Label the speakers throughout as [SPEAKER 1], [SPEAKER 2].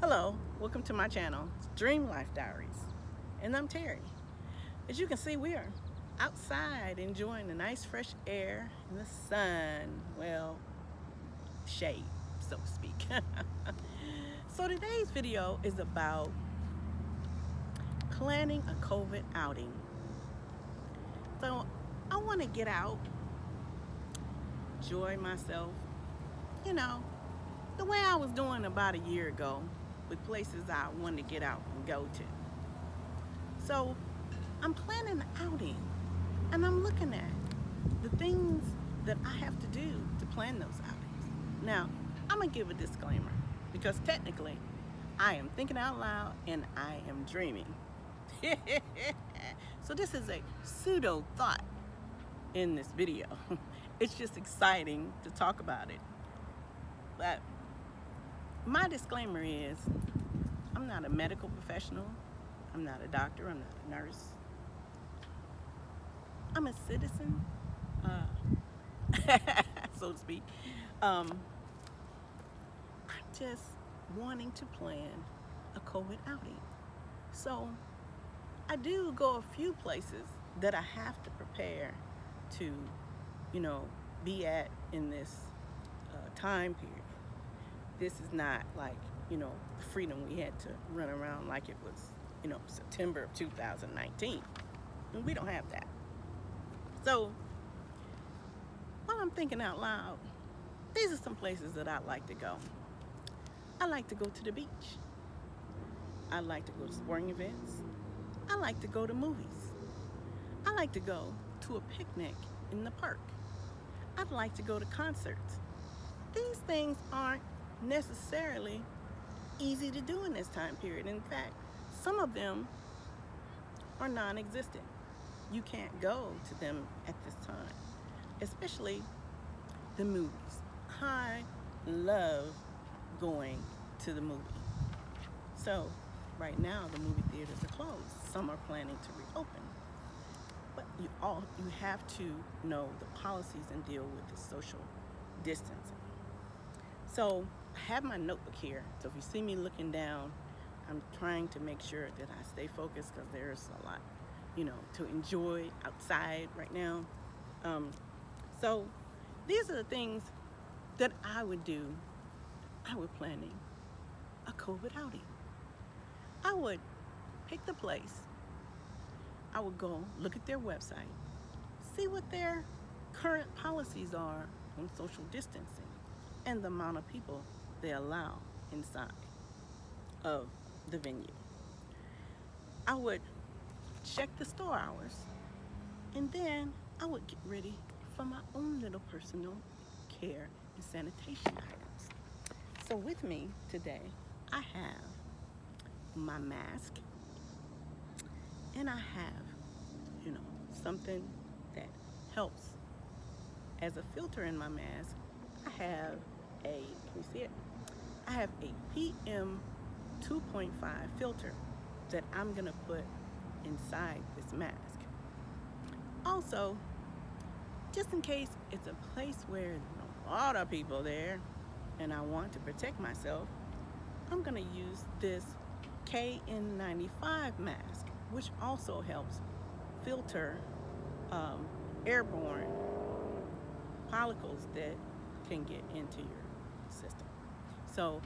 [SPEAKER 1] Hello, welcome to my channel, Dream Life Diaries, and I'm Terry. As you can see, we are outside enjoying the nice fresh air and the sun, well, shade, so to speak. So today's video is about planning a COVID outing. So I want to get out, enjoy myself, the way I was doing about a year ago with places I wanted to get out and go to. So I'm planning an outing and I'm looking at the things that I have to do to plan those outings. Now, I'm going to give a disclaimer because technically I am thinking out loud and I am dreaming. So this is a pseudo thought in this video. It's just exciting to talk about it. But my disclaimer is I'm not a medical professional. I'm not a doctor. I'm not a nurse. I'm a citizen, so to speak. I'm just wanting to plan a COVID outing. So I do go a few places that I have to prepare to, be at in this time period. This is not like, the freedom we had to run around like it was, September of 2019. And we don't have that. So while I'm thinking out loud, these are some places that I like to go. I like to go to the beach. I like to go to sporting events. I like to go to movies. I like to go to a picnic in the park. I'd like to go to concerts. These things aren't necessarily easy to do in this time period. In fact, some of them are non-existent. You can't go to them at this time, especially the movies. I love going to the movie. So right now the movie theaters are closed. Some are planning to reopen. But you have to know the policies and deal with the social distancing. So I have my notebook here. So if you see me looking down, I'm trying to make sure that I stay focused because there's a lot, to enjoy outside right now. So these are the things that I would do. I would planning a COVID outing. I would pick the place. I would go look at their website, see what their current policies are on social distancing and the amount of people they allow inside of the venue. I would check the store hours, and then I would get ready for my own little personal care and sanitation items. So with me today, I have my mask, and I have, something that helps as a filter in my mask. I have can you see it? I have a PM 2.5 filter that I'm gonna put inside this mask. Also, just in case it's a place where there's a lot of people there and I want to protect myself, I'm gonna use this KN95 mask, which also helps filter airborne particles that can get into your system. So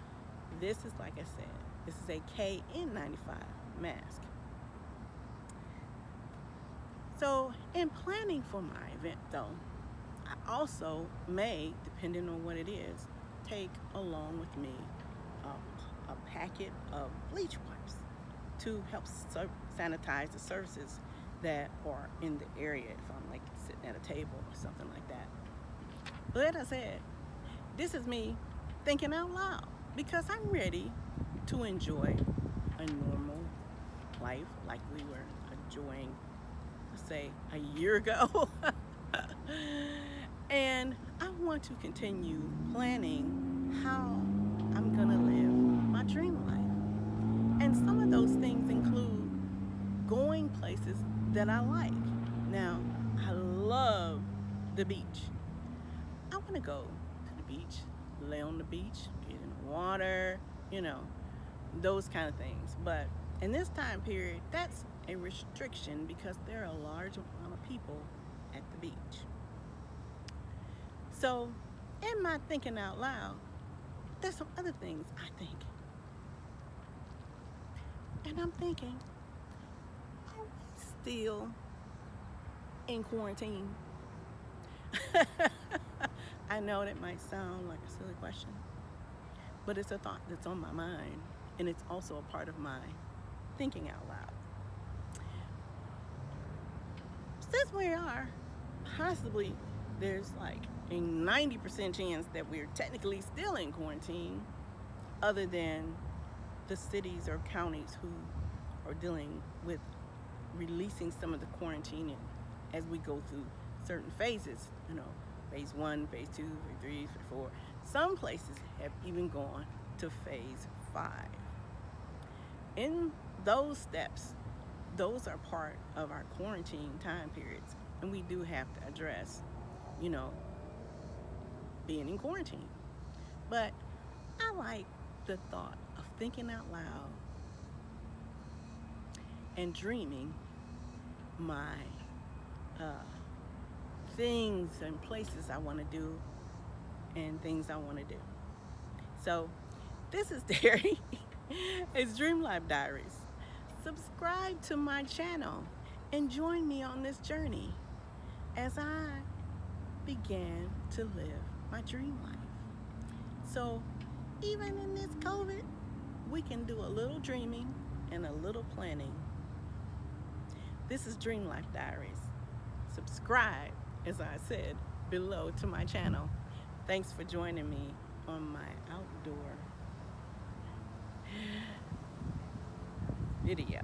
[SPEAKER 1] this is, like I said, this is a KN95 mask. So in planning for my event though, I also may, depending on what it is, take along with me a packet of bleach wipes to help sanitize the surfaces that are in the area if I'm like sitting at a table or something like that. But as I said, this is me thinking out loud because I'm ready to enjoy a normal life like we were enjoying, let's say, a year ago. And I want to continue planning how I'm gonna live my dream life. And some of those things include going places that I like. Now, I love the beach. I wanna go to the beach, lay on the beach, get in the water, those kind of things. But in this time period, that's a restriction because there are a large amount of people at the beach. So, in my thinking out loud, there's some other things I think. And I'm thinking, are we still in quarantine? I know that might sound like a silly question, but it's a thought that's on my mind, and it's also a part of my thinking out loud. Since we are, possibly there's like a 90% chance that we're technically still in quarantine, other than the cities or counties who are dealing with releasing some of the quarantine as we go through certain phases, phase 1, phase 2, phase 3, phase 4. Some places have even gone to phase 5. In those steps, those are part of our quarantine time periods, and we do have to address, being in quarantine. But I like the thought of thinking out loud and dreaming my things and places I want to do and things I want to do. So this is Terry. It's Dream Life Diaries. Subscribe to my channel and join me on this journey as I began to live my dream life. So even in this COVID, we can do a little dreaming and a little planning. This is Dream Life Diaries. Subscribe, as I said, below to my channel. Thanks for joining me on my outdoor video.